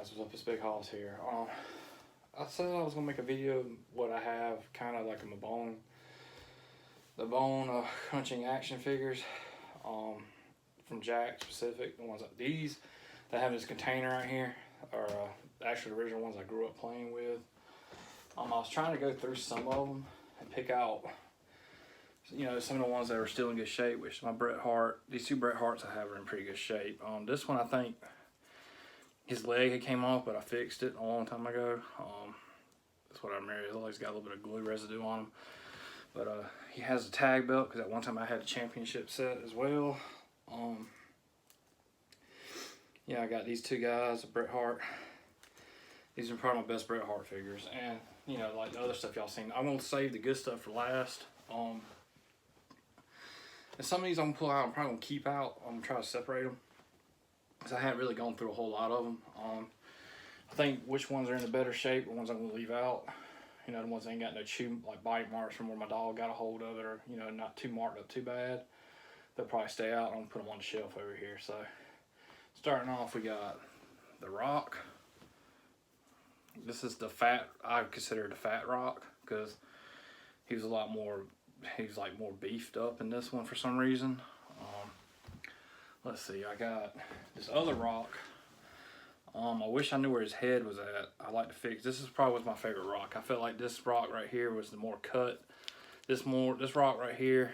guys, what's up? It's Big Hoss here. I said I was gonna make a video of what I have, kind of like the bone crunching action figures, from Jakks Pacific. The ones like these, they have this container right here, are actually the original ones I grew up playing with. I was trying to go through some of them and pick out, you know, some of the ones that are still in good shape. Which my Bret Hart, these two Bret Harts I have are in pretty good shape. This one I think his leg had came off, but I fixed it a long time ago. That's what I remember. He's always got a little bit of glue residue on him. But he has a tag belt because at one time I had a championship set as well. Yeah, I got these two guys, Bret Hart. These are probably my best Bret Hart figures. And, you know, like the other stuff y'all seen, I'm going to save the good stuff for last. And some of these I'm going to pull out, I'm probably going to keep out. I'm going to try to separate them, because I haven't really gone through a whole lot of them. I think which ones are in the better shape, the ones I'm going to leave out. You know, the ones that ain't got no like bite marks from where my dog got a hold of it, or, you know, not too marked up too bad. They'll probably stay out. I'm going to put them on the shelf over here. So, starting off, we got The Rock. This is the fat, I consider the fat Rock, because he was a lot more, he was like more beefed up in this one for some reason. Let's see, I got this other Rock. I wish I knew where his head was at. I like to fix. This is probably my favorite Rock. I felt like this Rock right here was the more cut. This Rock right here,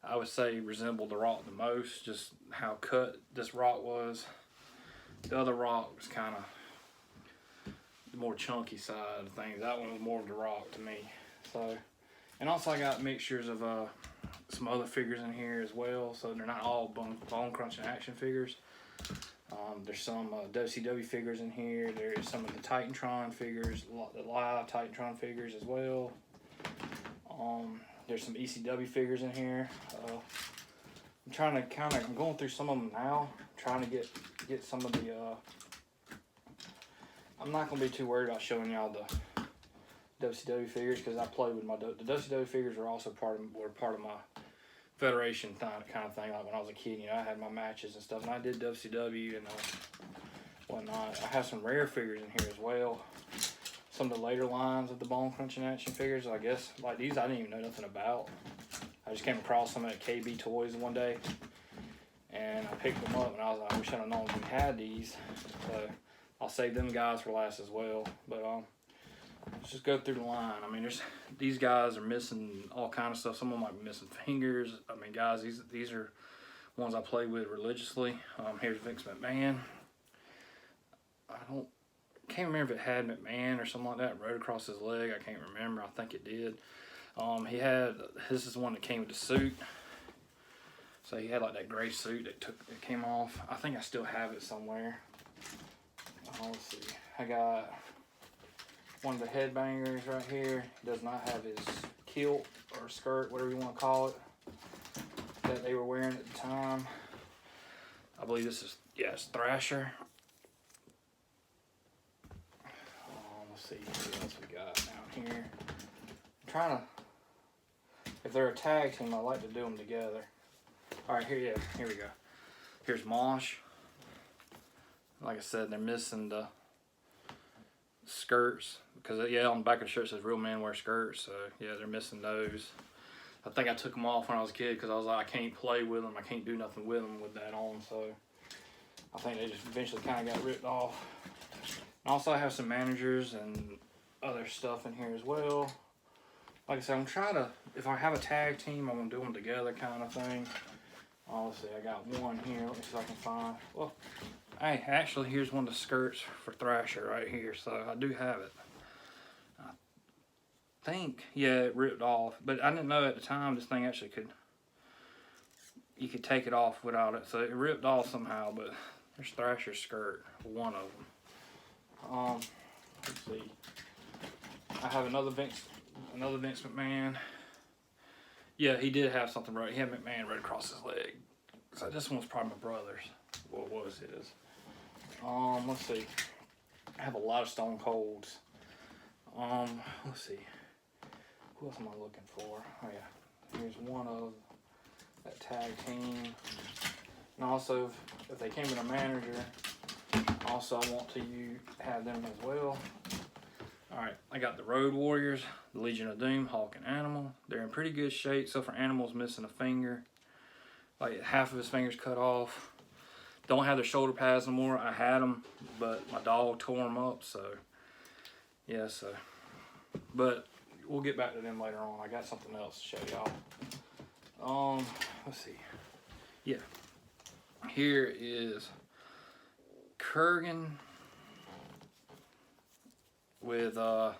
I would say resembled the Rock the most. Just how cut this Rock was. The other Rock was kind of the more chunky side of things. That one was more of the Rock to me. So, and also I got mixtures of some other figures in here as well, so they're not all bone crunching action figures. There's some WCW figures in here. There's some of the Titantron figures, the live Titantron figures as well. There's some ECW figures in here. I'm trying to I'm going through some of them now, trying to get some of the. I'm not gonna be too worried about showing y'all the WCW figures, because I played with the WCW figures were also part of my Federation kind of thing. Like when I was a kid, you know, I had my matches and stuff, and I did WCW and whatnot. I have some rare figures in here as well. Some of the later lines of the bone crunching action figures, I guess, like these I didn't even know nothing about. I just came across some at KB Toys one day, and I picked them up, and I was like, I wish I'd have known we had these. So I'll save them guys for last as well. But let's just go through the line. I mean, these guys are missing all kind of stuff. Some of them might be missing fingers. I mean, guys, these are ones I play with religiously. Here's Vince McMahon. I can't remember if it had McMahon or something like that rode across his leg. I can't remember. I think it did. This is the one that came with the suit. So he had like that gray suit that came off. I think I still have it somewhere. Let's see. I got one of the headbangers right here. He does not have his kilt or skirt, whatever you want to call it, that they were wearing at the time. I believe this is, yeah, it's Thrasher. Let's see what else we got down here. I'm trying to, if they're a tag team, I like to do them together. All right, here we go. Here's Mosh. Like I said, they're missing the skirts, because yeah, on the back of the shirt says real men wear skirts, so yeah, they're missing those. I think I took them off when I was a kid, because I was like, I can't play with them, I can't do nothing with them with that on, so I think they just eventually kind of got ripped off. And also I have some managers and other stuff in here as well. Like I said, I'm trying to, if I have a tag team, I'm going to do them together kind of thing. Let's see, I got one here, let me see if I can find, well, hey, actually, here's one of the skirts for Thrasher right here, so I do have it. I think, yeah, it ripped off, but I didn't know at the time this thing actually you could take it off without it, so it ripped off somehow, but there's Thrasher's skirt, one of them. Let's see. I have another Vince McMahon. Yeah, he did have something right. He had McMahon right across his leg. So this one's probably my brother's. What was his? Let's see. I have a lot of Stone Colds. Let's see. Who else am I looking for? Oh yeah. Here's one of that tag team. And also, if they came in a manager, Also, I want to have them as well. Alright, I got the Road Warriors, the Legion of Doom, Hawk and Animal. They're in pretty good shape, so for Animal's missing a finger. Like half of his fingers cut off. Don't have their shoulder pads no more. I had them, but my dog tore them up, so yeah, so. But we'll get back to them later on. I got something else to show y'all. Let's see. Yeah. Here is Kurgan with I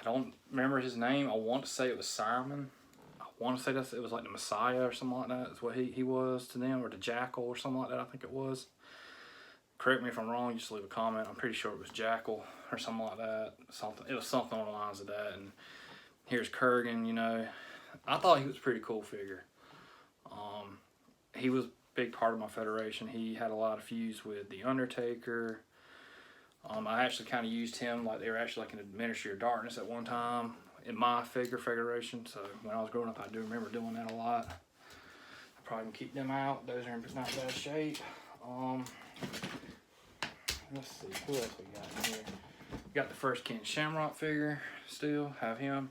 don't remember his name. I want to say it was Simon. I want to say it was like the Messiah or something like that. That's what he was to them, or the Jackal or something like that. I think it was. Correct me if I'm wrong. Just leave a comment. I'm pretty sure it was Jackal or something like that. Something. It was something on the lines of that. And here's Kurgan. You know, I thought he was a pretty cool figure. He was a big part of my federation. He had a lot of feuds with the Undertaker. I actually kind of used him like they were actually like in the Ministry of Darkness at one time in my federation. So when I was growing up, I do remember doing that a lot. I probably can keep them out. Those are in not bad shape. Let's see, who else we got in here? We got the first Ken Shamrock figure still. Have him.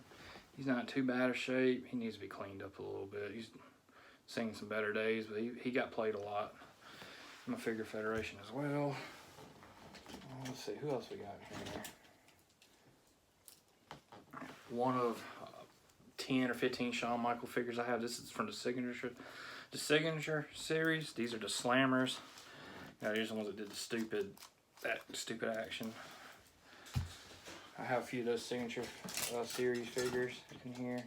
He's not in too bad of shape. He needs to be cleaned up a little bit. He's seen some better days, but he got played a lot in my figure federation as well. Let's see, who else we got here? One of 10 or 15 Shawn Michael figures I have. This is from the signature series. These are the Slammers. Now, these are the ones that did that stupid action. I have a few of those signature series figures in here.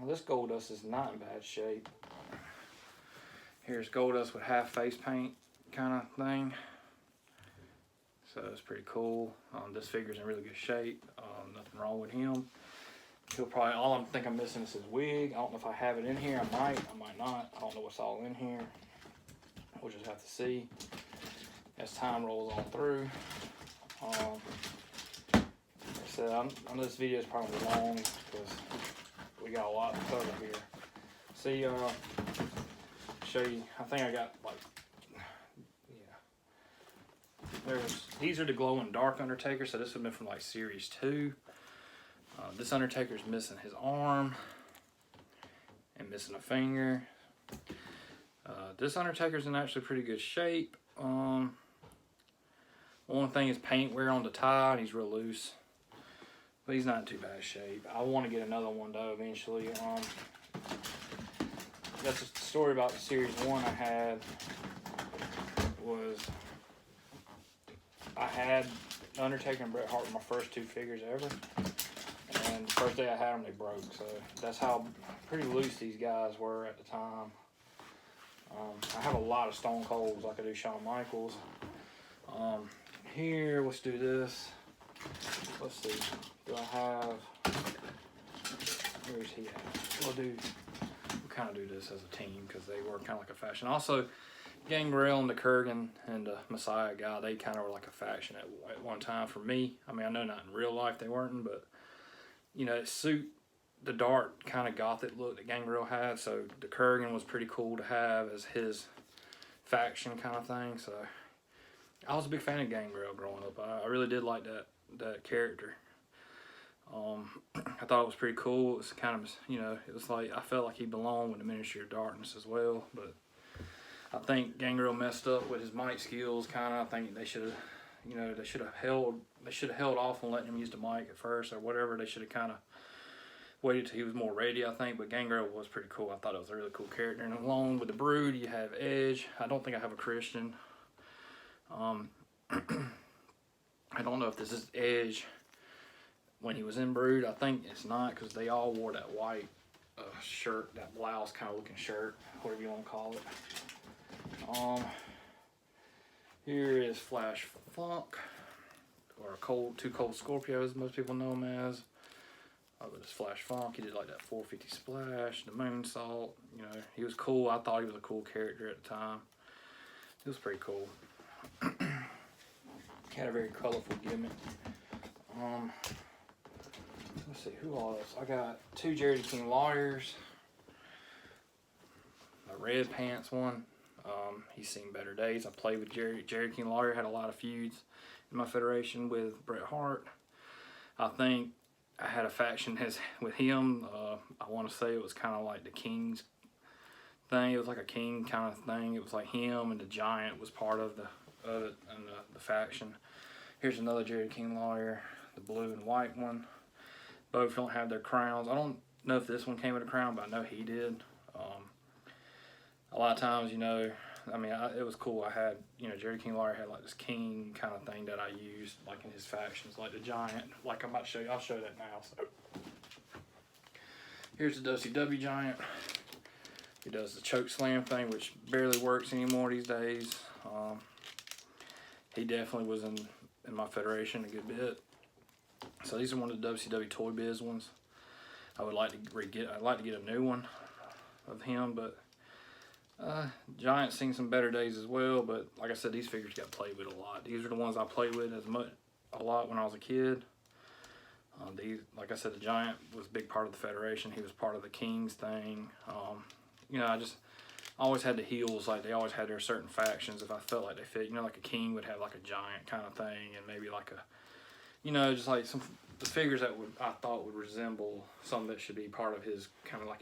This Goldust is not in bad shape. Here's Goldust with half face paint kind of thing. So it's pretty cool. This figure's in really good shape. Nothing wrong with him. He'll probably, all I think I'm missing is his wig. I don't know if I have it in here. I might not. I don't know what's all in here. We'll just have to see as time rolls on through. Like I said, I know this video is probably long because we got a lot to cover here. See, show you. I think I got like, yeah. These are the glow and dark Undertaker. So this would have been from like series 2. This Undertaker's missing his arm and missing a finger. This Undertaker's in actually pretty good shape. One thing is paint wear on the tie, and he's real loose. But he's not in too bad shape. I want to get another one though eventually. That's a story about the series 1 I had. I had Undertaker and Bret Hart were my first 2 figures ever. And the first day I had them, they broke. So that's how pretty loose these guys were at the time. I have a lot of Stone Colds like I do Shawn Michaels. Here, let's do this. Let's see. Do I have... Where's he at? We'll kind of do this as a team because they were kind of like a faction. Also, Gangrel and the Kurgan and the Messiah guy, they kind of were like a faction at one time for me. I mean, I know not in real life they weren't, but you know, it suit the dark kind of gothic look that Gangrel had. So the Kurgan was pretty cool to have as his faction kind of thing. So I was a big fan of Gangrel growing up. I really did like that character. I thought it was pretty cool. It was kind of, you know, it was like I felt like he belonged with the Ministry of Darkness as well. But I think Gangrel messed up with his mic skills. Kind of, I think they should have, you know, they should have held off on letting him use the mic at first or whatever. They should have kind of waited till he was more ready, I think. But Gangrel was pretty cool. I thought it was a really cool character. And along with the Brood, you have Edge. I don't think I have a Christian. I don't know if this is Edge when he was in Brood. I think it's not because they all wore that white shirt, that blouse kind of looking shirt, whatever you want to call it. Here is Flash Funk, or Too Cold Scorpios, most people know him as. But it's Flash Funk. He did like that 450 splash, the moonsault. You know, he was cool. I thought he was a cool character at the time. He was pretty cool. Had a very colorful gimmick. Let's see, who else? I got 2 Jerry King Lawyers. A red pants one. He's seen better days. I played with Jerry King Lawler, had a lot of feuds in my federation with Bret Hart. I think I had a faction with him. I want to say it was kind of like the King's thing. It was like a King kind of thing. It was like him and the Giant was part of it and the faction. Here's another Jerry King Lawler, the blue and white one. Both don't have their crowns. I don't know if this one came with a crown, but I know he did. A lot of times, you know, I mean, it was cool. I had, you know, Jerry King Lawler had like this king kind of thing that I used like in his factions, like the Giant. Like I'm about to show you. I'll show that now. So here's the WCW Giant. He does the choke slam thing, which barely works anymore these days. He definitely was in my federation a good bit. So these are one of the WCW Toy Biz ones. I would like to get. I'd like to get a new one of him, but Giant's seen some better days as well. But like I said, these figures got played with a lot. These are the ones I played with a lot when I was a kid. These, like I said, the Giant was a big part of the federation. He was part of the Kings thing. You know, I always had the heels. Like they always had their certain factions. If I felt like they fit, you know, like a King would have like a Giant kind of thing, and maybe like a, you know, just like the figures that I thought would resemble something that should be part of his kind of a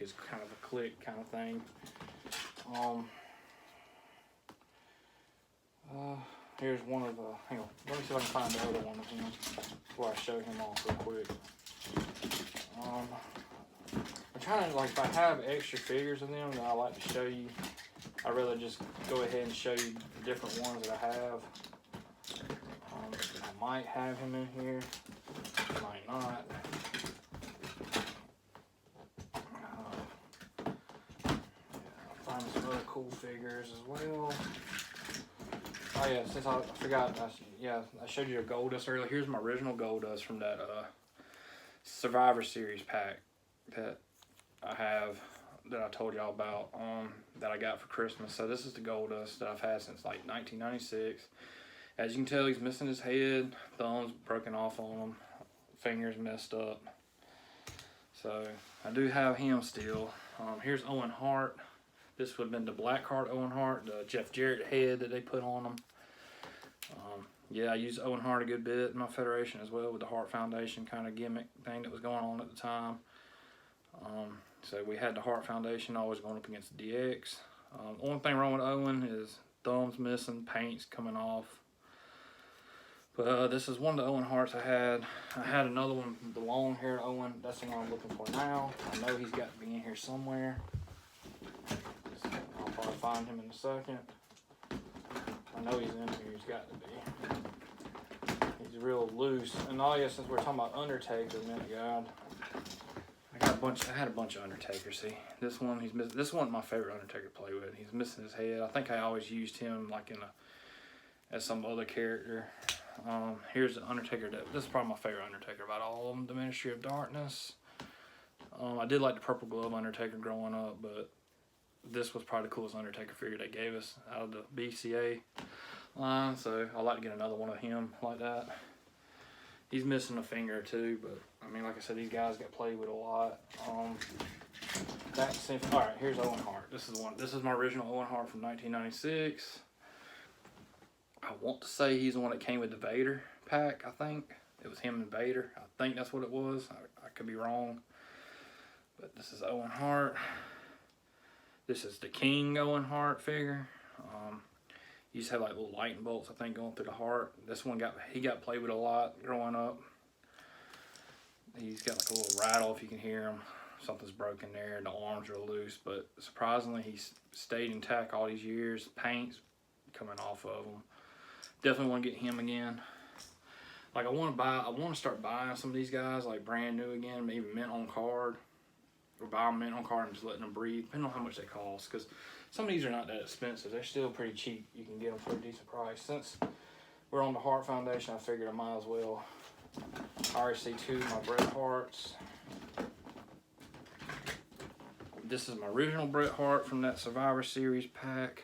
clique kind of thing. Here's one of the, hang on, let me see if I can find the other one of him before I show him off real quick. I'm trying to, like, if I have extra figures of them that I like to show you, I'd rather just go ahead and show you the different ones that I have. I might have him in here, might not. Find some other cool figures as well. Oh yeah, since I forgot, I showed you a Goldust earlier. Here's my original Goldust from that Survivor Series pack that I have, that I told y'all about, that I got for Christmas. So this is the Goldust that I've had since like 1996. As you can tell, he's missing his head, thumbs broken off on him, fingers messed up. So I do have him still. Here's Owen Hart. This would have been the Black Heart Owen Hart, the Jeff Jarrett head that they put on him. Yeah, I used Owen Hart a good bit in my federation as well with the Hart Foundation kind of gimmick thing that was going on at the time. So we had the Hart Foundation always going up against DX. Only thing wrong with Owen is thumbs missing, paint's coming off. But this is one of the Owen Harts I had. I had another one, the long-haired Owen. That's the one I'm looking for now. I know he's got to be in here somewhere. I'll probably find him in a second. I know he's in here. He's got to be. He's real loose. And oh yeah, since we're talking about Undertaker a minute ago, I had a bunch of Undertakers. See, this one he's missing. This one's my favorite Undertaker to play with. He's missing his head. I think I always used him like as some other character. Here's the Undertaker. This is probably my favorite Undertaker about all of them. The Ministry of Darkness. I did like the Purple Glove Undertaker growing up, but this was probably the coolest Undertaker figure they gave us out of the BCA line. So I like to get another one of him like that. He's missing a finger or two, but I mean, like I said, these guys got played with a lot. All right, here's Owen Hart. This is my original Owen Hart from 1996. I want to say he's the one that came with the Vader pack, I think. It was him and Vader. I think that's what it was. I could be wrong. But this is Owen Hart. This is the King Owen Hart figure. He used to have like little lightning bolts, I think, going through the heart. This one he got played with a lot growing up. He's got like a little rattle if you can hear him. Something's broken there, the arms are loose, but surprisingly he's stayed intact all these years. Paint's coming off of him. Definitely want to get him again. Like I want to start buying some of these guys like brand new again, maybe mint on card, or buy them mint on card and just letting them breathe, depending on how much they cost. Because some of these are not that expensive. They're still pretty cheap. You can get them for a decent price. Since we're on the Hart Foundation, I figured I might as well. I already see two of my Bret Harts. This is my original Bret Hart from that Survivor Series pack.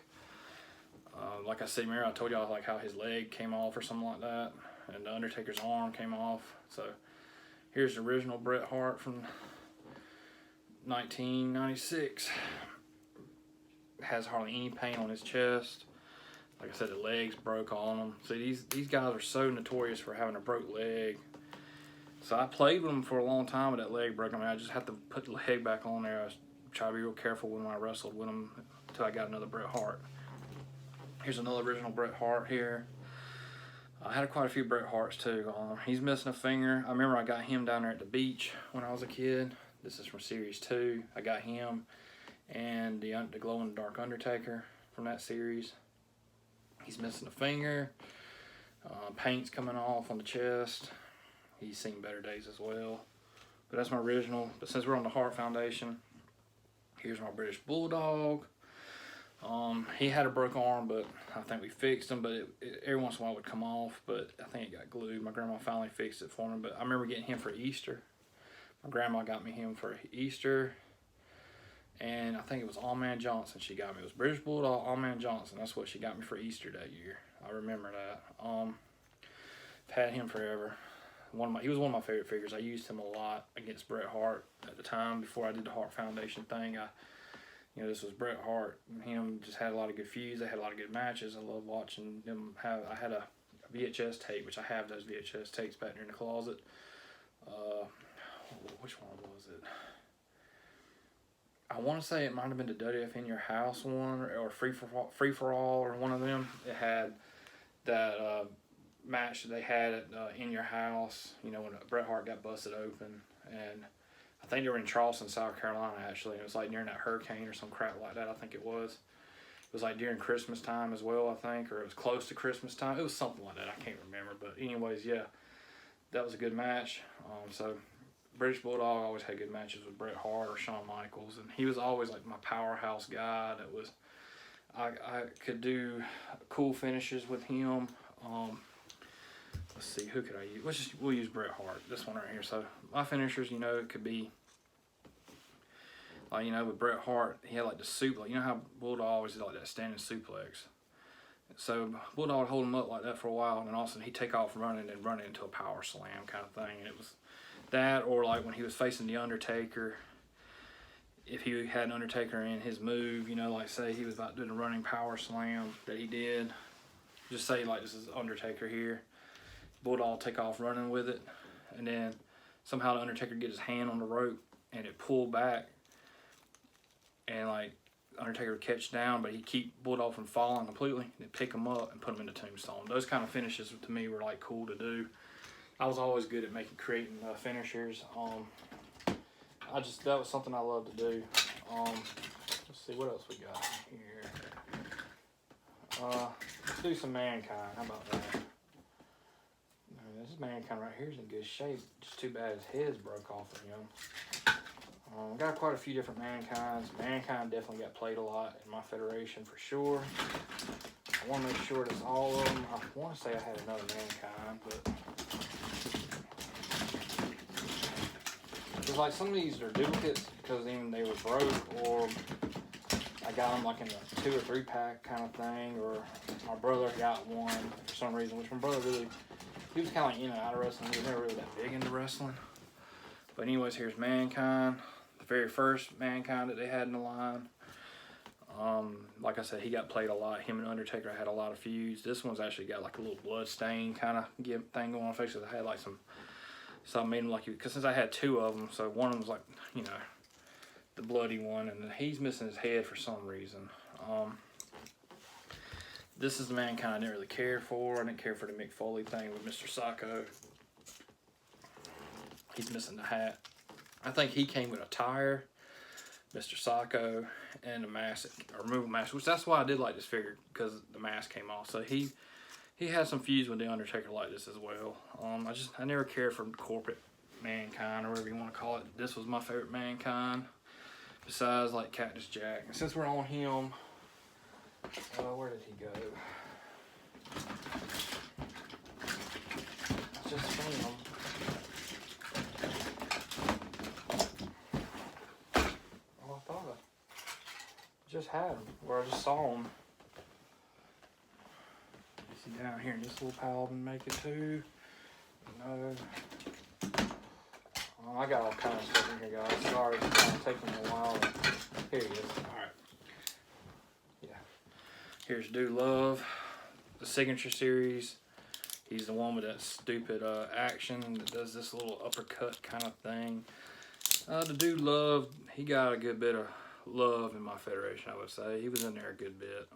Like I said, remember I told y'all like how his leg came off or something like that, and the Undertaker's arm came off. So here's the original Bret Hart from 1996. has hardly any pain on his chest. Like I said, the legs broke on him. See, these guys are so notorious for having a broke leg. So I played with him for a long time with that leg broke. I mean, I just have to put the leg back on there. I try to be real careful when I wrestled with him until I got another Bret Hart. Here's another original Bret Hart here. I had quite a few Bret Harts too. He's missing a finger. I remember I got him down there at the beach when I was a kid. This is from Series 2. I got him and the glow-in-the-dark Undertaker from that series. He's missing a finger. Paint's coming off on the chest. He's seen better days as well. But that's my original. But since we're on the Hart Foundation, here's my British Bulldog. He had a broke arm, but I think we fixed him. But every once in a while it would come off, but I think it got glued. My grandma finally fixed it for him. But I remember getting him for Easter. My grandma got me him for Easter. And I think it was All Man Johnson she got me. It was British Bulldog, All Man Johnson. That's what she got me for Easter that year. I remember that. I've had him forever. He was one of my favorite figures. I used him a lot against Bret Hart at the time before I did the Hart Foundation thing. This was Bret Hart and him just had a lot of good feuds. They had a lot of good matches. I love watching them I had a VHS tape, which I have those VHS tapes back there in the closet. Which one was it? I want to say it might have been the WF In Your House one or Free for All or one of them. It had that match that they had at In Your House, when Bret Hart got busted open. And I think they were in Charleston, South Carolina, actually. It was like during that hurricane or some crap like that, I think it was. It was like during Christmas time as well, I think, or it was close to Christmas time. It was something like that. I can't remember. But anyways, yeah, that was a good match. So British Bulldog always had good matches with Bret Hart or Shawn Michaels, and he was always like my powerhouse guy. That was I could do cool finishes with him. Let's see, who could I use? We'll use Bret Hart. This one right here. So my finishers, it could be like with Bret Hart, he had like the suplex. You know how Bulldog always did like that standing suplex. So Bulldog would hold him up like that for a while, and then all of a sudden he'd take off running and run into a power slam kind of thing. And it was that, or like when he was facing the Undertaker, if he had an Undertaker in his move, like say he was about doing a running power slam that he did, just say like this is Undertaker here, Bulldog take off running with it, and then somehow the Undertaker get his hand on the rope and it pulled back, and like Undertaker would catch down, but he'd keep Bulldog from falling completely, and pick him up and put him in the tombstone. Those kind of finishes to me were like cool to do. I was always good at creating finishers. That was something I loved to do. Let's see what else we got here. Let's do some Mankind. How about that? This Mankind right here is in good shape. Just too bad his head's broke off of him. Got quite a few different Mankinds. Mankind definitely got played a lot in my federation for sure. I want to make sure that's all of them. I want to say I had another Mankind, but it's like some of these are duplicates because even they were broke, or I got them like in a 2 or 3 pack kind of thing, or my brother got one for some reason, which my brother he was kind of like in and out of wrestling. He was never really that big into wrestling. But anyways, here's Mankind, the very first Mankind that they had in the line. Like I said, he got played a lot. Him and Undertaker had a lot of feuds. This one's actually got like a little blood stain kind of thing going on face. I had like so I made him like because since I had 2 of them, so one of them was like the bloody one, and he's missing his head for some reason. This is the Mankind I didn't really care for. I didn't care for the Mick Foley thing with Mr. Sacco. He's missing the hat. I think he came with a tire, Mr. Sacco, and a mask, a removal mask, which that's why I did like this figure, because the mask came off. So he had some feuds with the Undertaker like this as well. I never cared for corporate Mankind, or whatever you want to call it. This was my favorite Mankind, besides like Cactus Jack. And since we're on him, where did he go? I just seen him. Oh, I thought I just had him, or I just saw him. Is he down here in this little pile and make it too? No. I got all kinds of stuff in here, guys. Sorry, it's kind of taking me a while. Here he is. Alright. Here's Dude Love, the Signature Series. He's the one with that stupid action that does this little uppercut kind of thing. The Dude Love, he got a good bit of love in my federation, I would say. He was in there a good bit.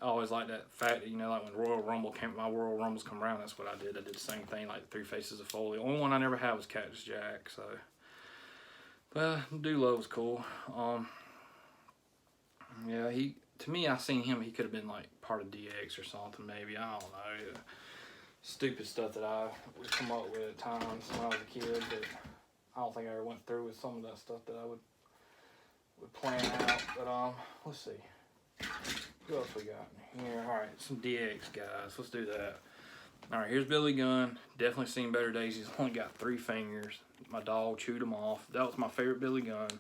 I always like that fact that, you know, like when Royal Rumble came, my Royal Rumbles come around, that's what I did. I did the same thing, like the 3 Faces of Foley. The only one I never had was Cactus Jack, so. But Dude Love was cool. Yeah, to me, I seen him, he could have been like part of DX or something, maybe. I don't know. Stupid stuff that I would come up with at times when I was a kid, but I don't think I ever went through with some of that stuff that I would plan out. But let's see. What else we got in here? All right, some DX guys. Let's do that. All right, here's Billy Gunn. Definitely seen better days. He's only got 3 fingers. My dog chewed him off. That was my favorite Billy Gunn.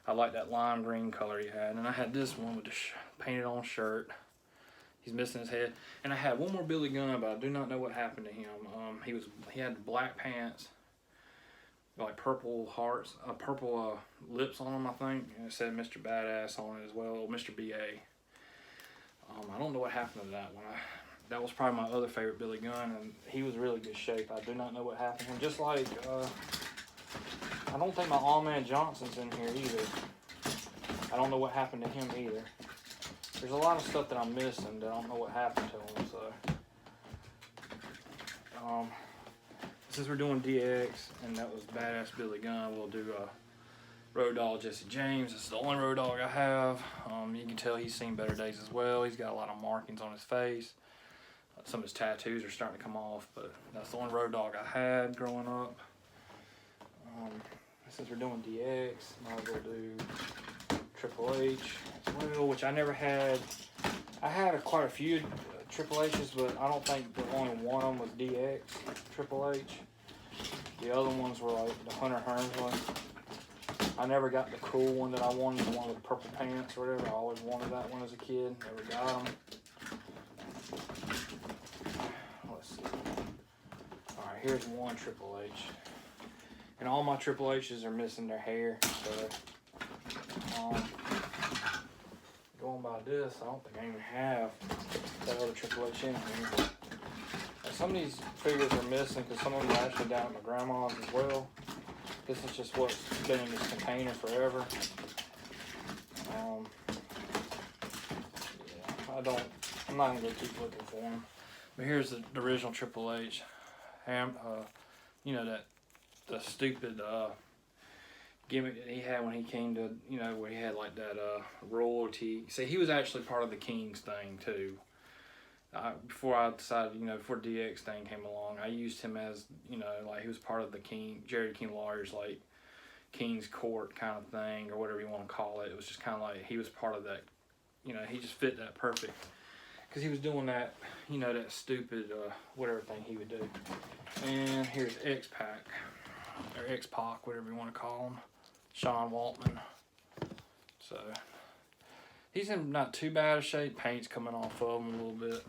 I like that lime green color he had. And I had this one with the painted on shirt. He's missing his head. And I had one more Billy Gunn, but I do not know what happened to him. He had black pants, like purple hearts, purple lips on them, I think. And it said Mr. Badass on it as well, Mr. B.A. I don't know what happened to that one. That was probably my other favorite Billy Gunn, and he was really good shape. I do not know what happened to him. Just like, I don't think my All-Man Johnson's in here either. I don't know what happened to him either. There's a lot of stuff that I'm missing that I don't know what happened to him, so. Since we're doing DX, and that was Badass Billy Gunn, we'll do Road Dogg Jesse James. It's the only Road Dogg I have. You can tell he's seen better days as well. He's got a lot of markings on his face. Some of his tattoos are starting to come off, but that's the only Road Dogg I had growing up. Since we're doing DX, might as well do Triple H as well, which I never had. I had quite a few Triple H's, but I don't think the only one of them was DX Triple H. The other ones were like the Hunter Hearns one. I never got the cool one that I wanted, the one with the purple pants or whatever. I always wanted that one as a kid. Never got them. Let's see. Alright, here's one Triple H. And all my Triple H's are missing their hair. So, going by this, I don't think I even have that other Triple H in here. And some of these figures are missing because some of them are actually down at my grandma's as well. This is just what's been in this container forever. Yeah, I'm not gonna keep looking for them. But here's the original Triple H. You know, the stupid gimmick that he had when he came to, you know, where he had like that royalty. See, he was actually part of the Kings thing too. Before I decided, you know, before DX thing came along, I used him as, you know, like he was part of the Jerry King Lawyers, like King's Court kind of thing, or whatever you want to call it. It was just kind of like he was part of that, you know, he just fit that perfect. Because he was doing that, you know, that stupid, whatever thing he would do. And here's X-Pac, or X-Pac, whatever you want to call him, Sean Waltman. So, he's in not too bad a shape. Paint's coming off of him a little bit.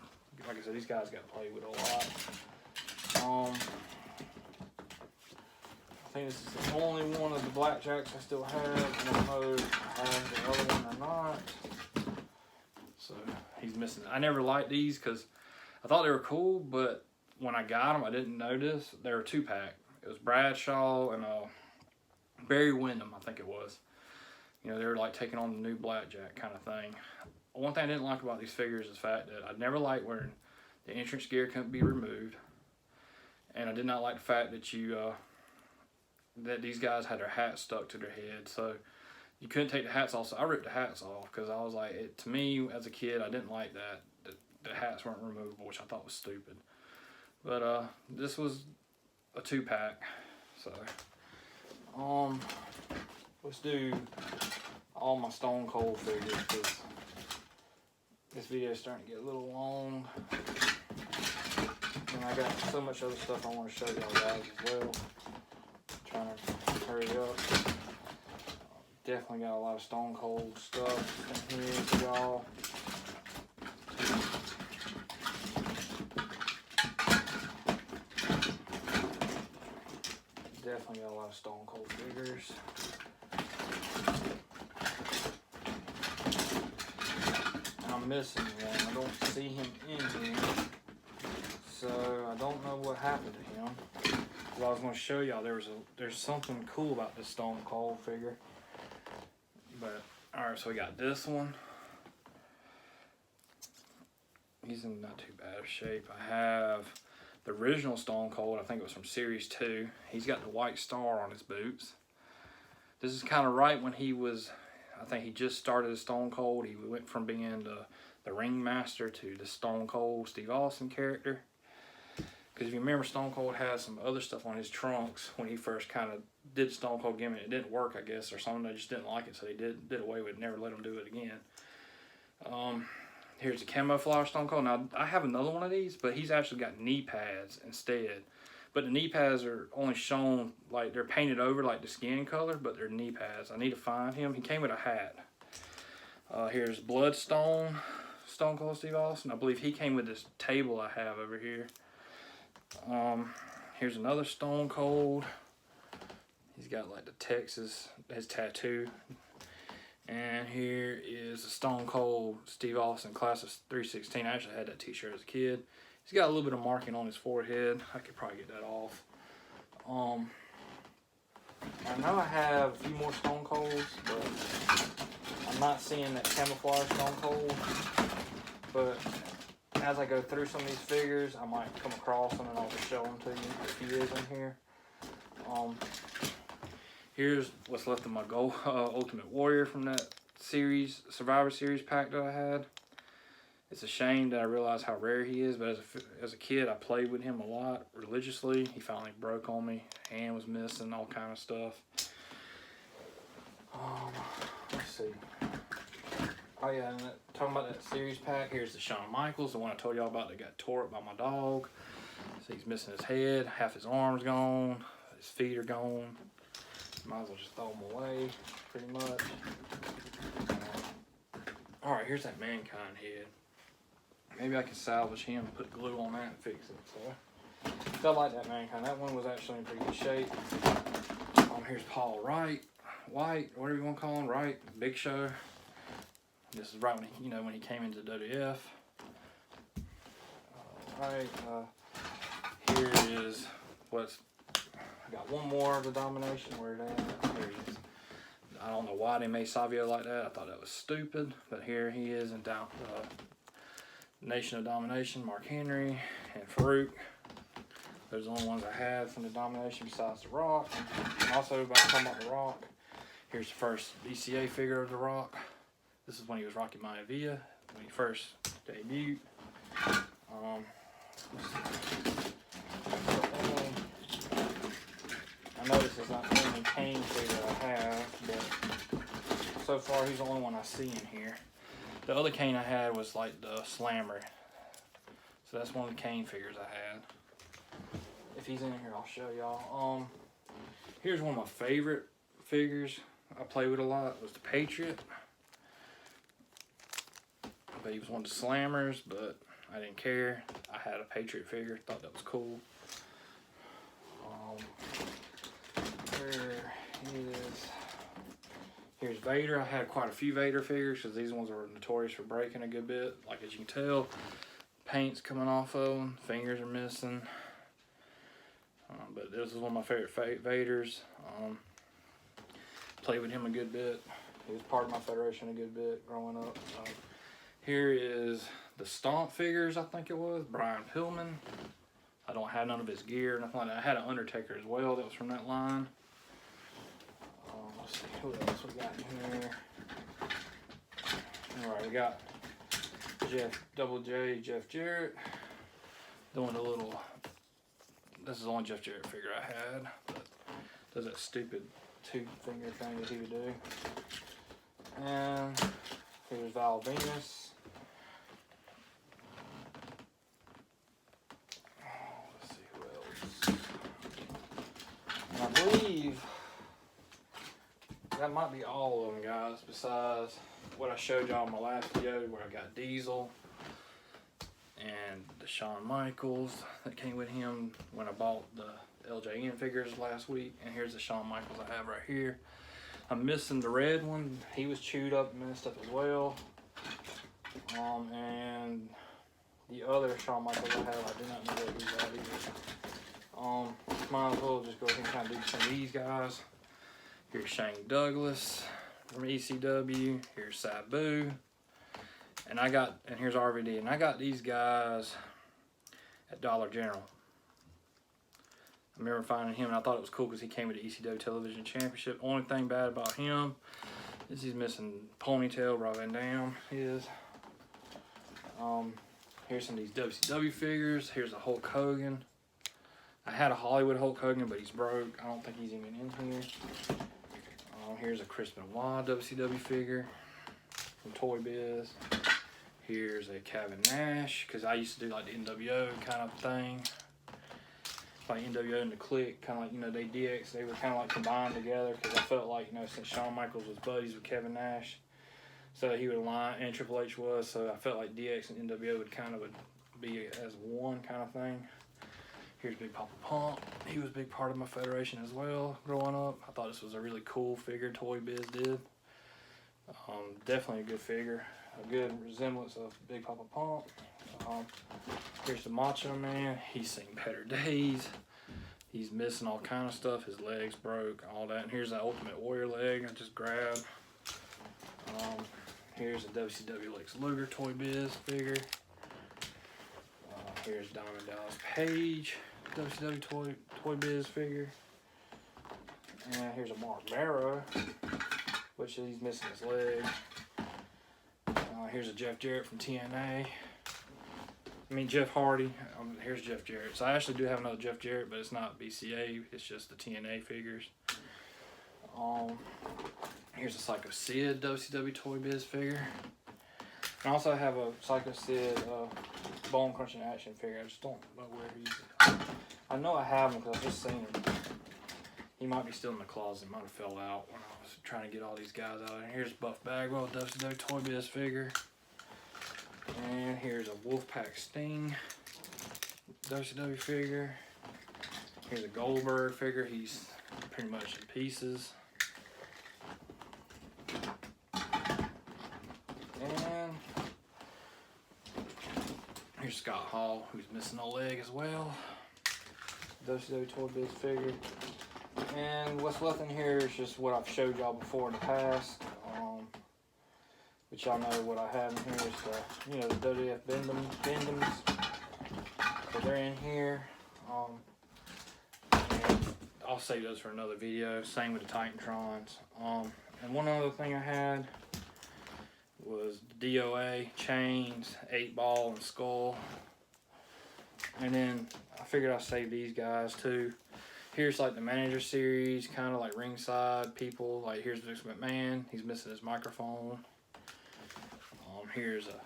Like I said, these guys got played with a lot. I think this is the only one of the Blackjacks I still have. I don't know if I have the other one or not. So, he's missing it. I never liked these because I thought they were cool, but when I got them, I didn't notice. They were 2-pack. It was Bradshaw and Barry Windham, I think it was. You know, they were like taking on the new Blackjack kind of thing. One thing I didn't like about these figures is the fact that I never liked wearing the entrance gear couldn't be removed. And I did not like the fact that that these guys had their hats stuck to their head. So you couldn't take the hats off. So I ripped the hats off because I was like, to me as a kid, I didn't like that the hats weren't removable, which I thought was stupid. But this was a 2-pack. So let's do all my Stone Cold figures because this video is starting to get a little long. And I got so much other stuff I want to show y'all guys as well. Trying to hurry up. Definitely got a lot of Stone Cold stuff in here for y'all. Definitely got a lot of Stone Cold figures. I'm missing one. I don't see him in here. So I don't know what happened to him. Well, I was going to show y'all there's something cool about this Stone Cold figure. But alright, so we got this one. He's in not too bad of shape. I have the original Stone Cold. I think it was from Series 2. He's got the white star on his boots. This is kind of right when he was, I think he just started as Stone Cold. He went from being the Ringmaster to the Stone Cold Steve Austin character. Because if you remember, Stone Cold has some other stuff on his trunks when he first kind of did Stone Cold gimmick. It didn't work, I guess, or something. They just didn't like it, so they did away with it, never let him do it again. Here's the camouflage Stone Cold. Now, I have another one of these, but he's actually got knee pads instead. But the knee pads are only shown, like, they're painted over like the skin color, but they're knee pads. I need to find him. He came with a hat. Here's Bloodstone Stone Cold Steve Austin. I believe he came with this table I have over here. Here's another Stone Cold. He's got like the Texas, his tattoo. And here is a Stone Cold Steve Austin Class of 316. I actually had that t-shirt as a kid. He's got a little bit of marking on his forehead. I could probably get that off. I know I have a few more Stone Colds, but I'm not seeing that camouflage Stone Cold. But as I go through some of these figures, I might come across them and I'll just show them to you if he is in here. Here's what's left of my Gold Ultimate Warrior from that series, Survivor Series pack that I had. It's a shame that I realized how rare he is, but as a kid, I played with him a lot religiously. He finally broke on me. Hand was missing, all kind of stuff. Let's see. Oh yeah, and talking about that series pack, here's the Shawn Michaels, the one I told y'all about that got tore up by my dog. So he's missing his head, half his arm's gone, his feet are gone. Might as well just throw them away, pretty much. Alright, here's that Mankind head. Maybe I can salvage him, put glue on that and fix it. So I like that Mankind. That one was actually in pretty good shape. Here's Paul White, whatever you want to call him, Wright, Big Show. This is right when he, when he came into the WWF. Alright, here is what's. I got one more of the Domination. Where they at? There he is. I don't know why they made Savio like that. I thought that was stupid. But here he is in Nation of Domination. Mark Henry and Farouk. Those are the only ones I had from the Domination besides The Rock. And also, about to talk about The Rock. Here's the first ECA figure of The Rock. This is when he was Rocky Maivia, when he first debuted. I know this is not the only Kane figure I have, but so far he's the only one I see in here. The other Kane I had was like the Slammer. So that's one of the Kane figures I had. If he's in here, I'll show y'all. Here's one of my favorite figures I play with a lot, was the Patriot. But he was one of the Slammers, but I didn't care. I had a Patriot figure, thought that was cool. Here's Vader. I had quite a few Vader figures because these ones were notorious for breaking a good bit. Like, as you can tell, paint's coming off of them, fingers are missing. But this is one of my favorite Vaders. Played with him a good bit. He was part of my Federation a good bit growing up. Here is the Stomp figures, I think it was. Brian Pillman. I don't have none of his gear, nothing like that. I had an Undertaker as well that was from that line. Let's see what else we got in here. Alright, we got Jeff Jarrett doing a little. This is the only Jeff Jarrett figure I had, but does that stupid two finger thing that he would do. And here's Val Venus. Let's see who else. And I believe that might be all of them, guys, besides what I showed y'all in my last video where I got Diesel and the Shawn Michaels that came with him when I bought the LJN figures last week. And here's the Shawn Michaels I have right here. I'm missing the red one. He was chewed up and messed up as well. And the other Shawn Michaels I have, I do not know what these are either. Might as well just go ahead and kind of do some of these guys. Here's Shane Douglas from ECW. Here's Sabu. And here's RVD. And I got these guys at Dollar General. I remember finding him, and I thought it was cool because he came with the ECW Television Championship. Only thing bad about him is he's missing ponytail. Rob Van Dam is. Here's some of these WCW figures. Here's a Hulk Hogan. I had a Hollywood Hulk Hogan, but he's broke. I don't think he's even in here. Here's a Chris Benoit WCW figure from Toy Biz. Here's a Kevin Nash, because I used to do like the NWO kind of thing. Like NWO and the Clique, kind of like, you know, they DX, they were kind of like combined together, because I felt like, you know, since Shawn Michaels was buddies with Kevin Nash, so he would align, and Triple H was, so I felt like DX and NWO would kind of be as one kind of thing. Here's Big Papa Pump. He was a big part of my federation as well growing up. I thought this was a really cool figure Toy Biz did. Definitely a good figure. A good resemblance of Big Papa Pump. Here's the Macho Man. He's seen better days. He's missing all kind of stuff. His legs broke, all that. And here's the Ultimate Warrior leg I just grabbed. Here's a WCW Lex Luger Toy Biz figure. Here's Diamond Dallas Page WCW Toy Biz figure. And here's a Mark Barrow, which he's missing his leg. Here's a Jeff Jarrett from TNA. Jeff Hardy. Here's Jeff Jarrett. So I actually do have another Jeff Jarrett, but it's not BCA. It's just the TNA figures. Here's a Psycho Sid WCW Toy Biz figure. And I also have a Psycho Sid Bone Crunching Action figure. I just don't know where he's at. I know I have him because I've just seen him. He might be still in the closet. Might have fell out when I was trying to get all these guys out. And here's Buff Bagwell WCW Toy Biz figure. And here's a Wolfpack Sting WCW figure. Here's a Goldberg figure. He's pretty much in pieces. And here's Scott Hall, who's missing a leg as well. WCW Toy Biz figure. And what's left in here is just what I've showed y'all before in the past. But y'all know what I have in here is you know, the WWF Bendums. So they're in here. And I'll save those for another video. Same with the Titantrons. And one other thing I had was DOA, Chains, 8-Ball, and Skull. And then I figured I'd save these guys too. Here's like the manager series, kind of like ringside people. Like here's Vince McMahon. He's missing his microphone. Here's a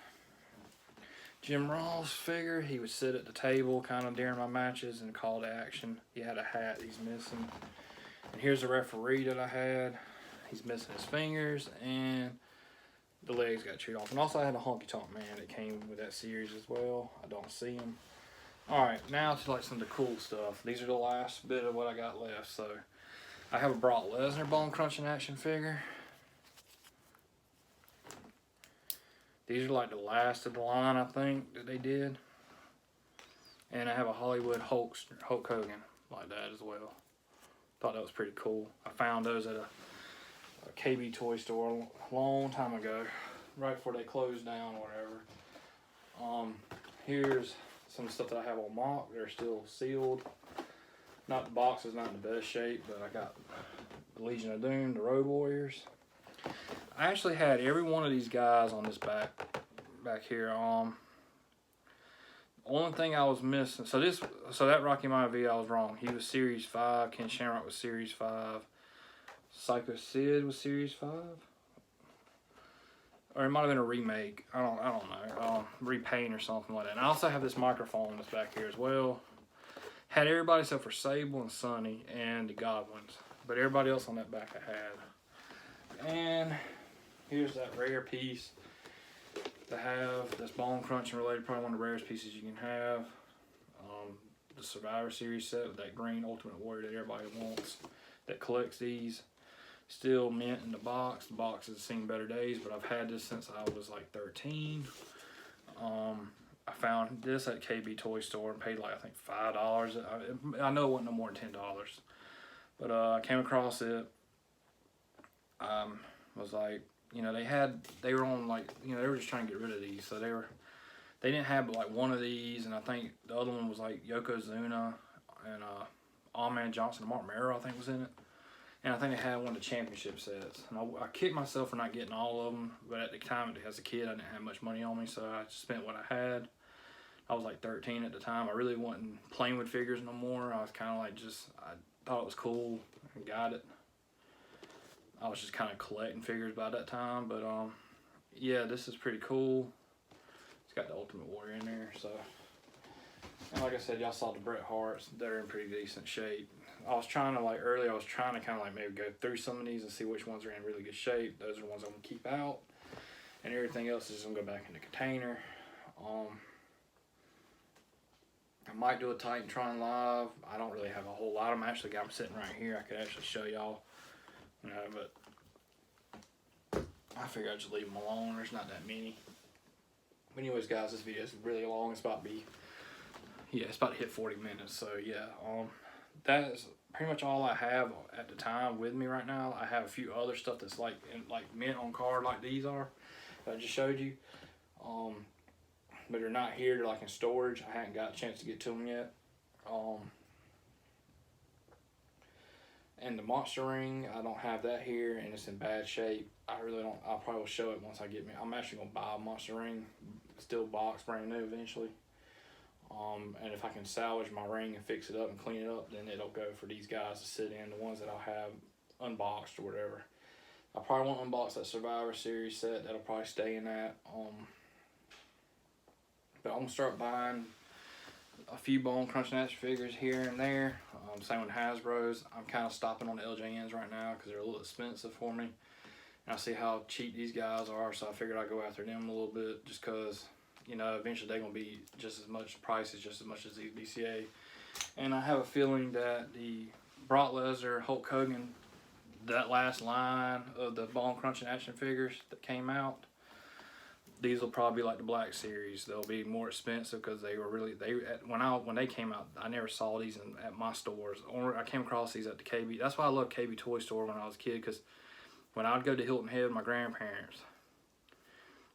Jim Ross figure. He would sit at the table kind of during my matches and call to action. He had a hat he's missing. And here's a referee that I had. He's missing his fingers and the legs got chewed off. And also I had a Honky Tonk Man that came with that series as well. I don't see him. Alright, now to like some of the cool stuff. These are the last bit of what I got left. So I have a Brock Lesnar Bone Crunching Action figure. These are like the last of the line, I think, that they did. And I have a Hollywood Hulk Hogan like that as well. Thought that was pretty cool. I found those at a KB toy store a long time ago, right before they closed down or whatever. Here's some stuff that I have on mock. They're still sealed. Not the box is not in the best shape, but I got the Legion of Doom, the Road Warriors. I actually had every one of these guys on this back here. Only thing I was missing, so that Rocky Maivia, I was wrong. He was Series 5. Ken Shamrock was Series 5. Psycho Sid was Series 5. Or it might have been a remake. I don't know. Repaint or something like that. And I also have this microphone that's back here as well. Had everybody except for Sable and Sonny and the Godwins. But everybody else on that back I had. And here's that rare piece to have that's bone crunching related, probably one of the rarest pieces you can have. The Survivor Series set with that green Ultimate Warrior that everybody wants, that collects these. Still mint in the box. The box has seen better days, but I've had this since I was like 13. I found this at KB Toy Store and paid like, I think, $5. I know it wasn't no more than $10, but I came across it. Was like, you know, they were on like, you know, they were just trying to get rid of these, so they didn't have but like one of these, and I think the other one was like Yokozuna and Allman Johnson and Mark Merrow, I think, was in it. And I think they had one of the championship sets. And I kicked myself for not getting all of them, but at the time, as a kid, I didn't have much money on me, so I just spent what I had. I was like 13 at the time. I really wasn't playing with figures no more. I was kind of like I thought it was cool and got it. I was just kind of collecting figures by that time, but yeah, this is pretty cool. It's got the Ultimate Warrior in there, so. And like I said, y'all saw the Bret Harts. They're in pretty decent shape. I was trying to, like, earlier, I was trying to kind of like maybe go through some of these and see which ones are in really good shape. Those are the ones I'm going to keep out. And everything else is just going to go back in the container. I might do a Titantron live. I don't really have a whole lot. I'm sitting right here. I could actually show y'all. You know, but I figure I'd just leave them alone. There's not that many. But anyways, guys, this video is really long. It's about to hit 40 minutes. So yeah, that is pretty much all I have at the time with me right now. I have a few other stuff that's like mint on card, like these are that I just showed you. But they're not here. They're like in storage. I haven't got a chance to get to them yet. And the monster ring, I don't have that here, and it's in bad shape. I really don't. I probably will show it once I get me. I'm actually gonna buy a monster ring, still boxed, brand new, eventually. And if I can salvage my ring and fix it up and clean it up, then it'll go for these guys to sit in, the ones that I'll have unboxed or whatever. I probably won't unbox that Survivor Series set. That'll probably stay in that. But I'm gonna start buying a few bone crunching action figures here and there. Same with Hasbro's. I'm kind of stopping on the LJNs right now because they're a little expensive for me. And I see how cheap these guys are, so I figured I'd go after them a little bit just because, you know, eventually they're going to be just as much prices, just as much as these BCA. And I have a feeling that the Brock Lesnar, Hulk Hogan, that last line of the bone crunching action figures that came out, these will probably be like the Black Series. They'll be more expensive because they were really, when they came out, I never saw these at my stores. Or I came across these at the KB. That's why I loved KB Toy Store when I was a kid, because when I would go to Hilton Head with my grandparents,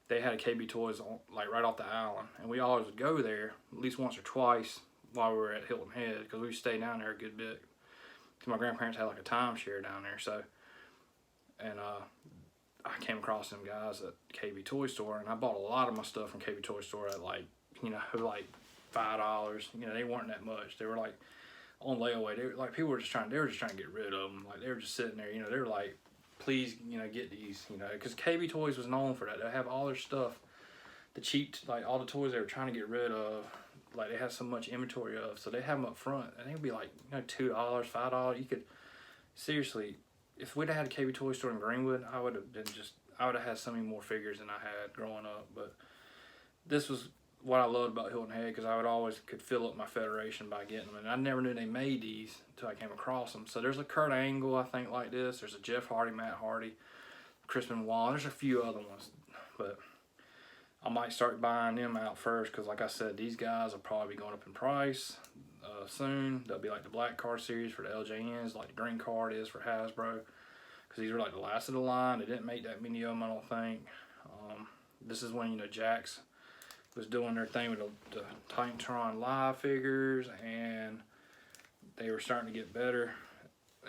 they had a KB Toys on, like right off the island, and we always would go there at least once or twice while we were at Hilton Head, because we stayed down there a good bit. Because my grandparents had like a timeshare down there, so, and I came across them guys at KB Toy Store, and I bought a lot of my stuff from KB Toy Store at like, you know, like $5. You know, they weren't that much. They were like on layaway. They were like, people were just trying to get rid of them. Like, they were just sitting there, you know, they were like, please, you know, get these, you know, because KB Toys was known for that. They have all their stuff, the cheap, like all the toys they were trying to get rid of, like they have so much inventory of, so they have them up front, and they would be like, you know, $2, $5. You could, seriously, if we'd have had a KB Toy Store in Greenwood, I would have had so many more figures than I had growing up. But this was what I loved about Hilton Head, because I could fill up my Federation by getting them, and I never knew they made these until I came across them. So there's a Kurt Angle, I think, like this. There's a Jeff Hardy, Matt Hardy, Chris Benoit. There's a few other ones, but I might start buying them out first, because like I said, these guys will probably be going up in price soon. They'll be like the Black Card series for the LJNs, like the Green Card is for Hasbro, because these were like the last of the line. They didn't make that many of them, I don't think. This is when, you know, Jakks was doing their thing with the Titantron live figures, and they were starting to get better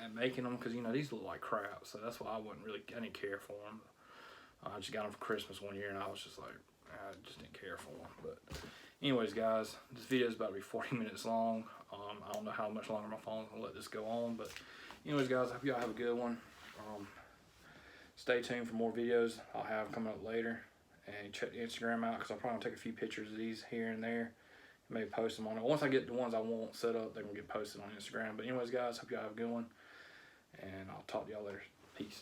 at making them, because, you know, these look like crap, so that's why I didn't care for them. I just got them for Christmas one year, and I was just like, I just didn't care for them. But anyways, guys, this video is about to be 40 minutes long. I don't know how much longer my phone's gonna let this go on, but anyways, guys, I hope y'all have a good one. Stay tuned for more videos I'll have coming up later, and check the Instagram out, because I'll probably take a few pictures of these here and there, maybe post them on it. Once I get the ones I want set up, they're gonna get posted on Instagram. But anyways, guys, hope y'all have a good one, and I'll talk to y'all later. Peace.